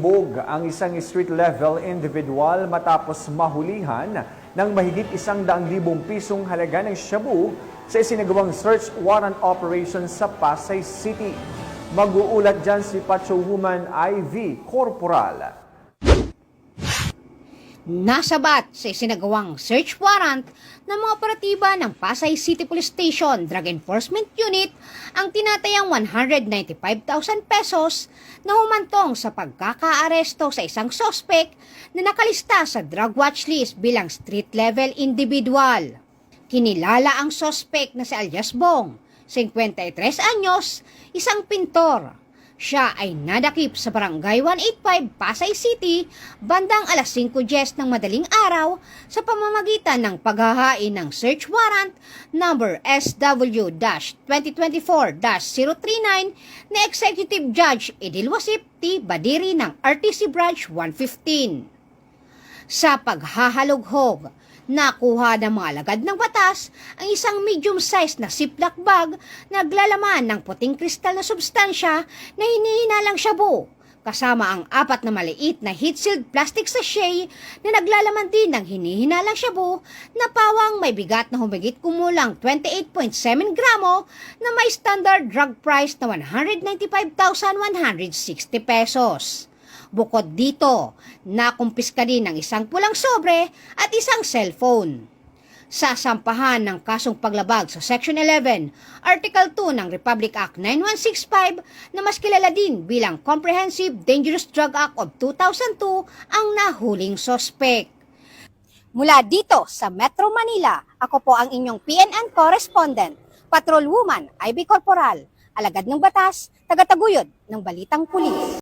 nalubog ang isang street-level individual matapos mahulihan ng mahigit 100,000 pisong halaga ng shabu sa isinagawang search warrant operation sa Pasay City. Mag-uulat dyan si Patrolwoman IV Corporal. Nasabat sa isinagawang search warrant ng mga operatiba ng Pasay City Police Station Drug Enforcement Unit ang tinatayang 195,000 pesos na humantong sa pagkakaaresto sa isang sospek na nakalista sa drug watch list bilang street-level individual. Kinilala ang sospek na si alias Bong, 53 anyos, isang pintor. Siya ay nadakip sa Barangay 185, Pasay City, bandang alas 5:10 ng madaling araw sa pamamagitan ng paghahain ng search warrant number SW-2024-039 ni Executive Judge Edil Wasip T. Badiri ng RTC Branch 115. Sa paghahalughog, nakuha ng mga alagad ng batas ang isang medium-sized na ziploc bag na naglalaman ng puting kristal na substansya na hinihinalang shabu, kasama ang 4 na maliit na heat-sealed plastic sachet na naglalaman din ng hinihinalang shabu na pawang may bigat na humigit kumulang 28.7 gramo na may standard drug price na 195,160 pesos. Bukod dito, nakumpiska din ng isang pulang sobre at isang cellphone. Sasampahan ng kasong paglabag sa Section 11, Article 2 ng Republic Act 9165 na mas kilala din bilang Comprehensive Dangerous Drug Act of 2002 ang nahuling sospek. Mula dito sa Metro Manila, ako po ang inyong PNN correspondent, Patrolwoman IV Corporal, alagad ng batas, tagataguyod ng Balitang Pulis.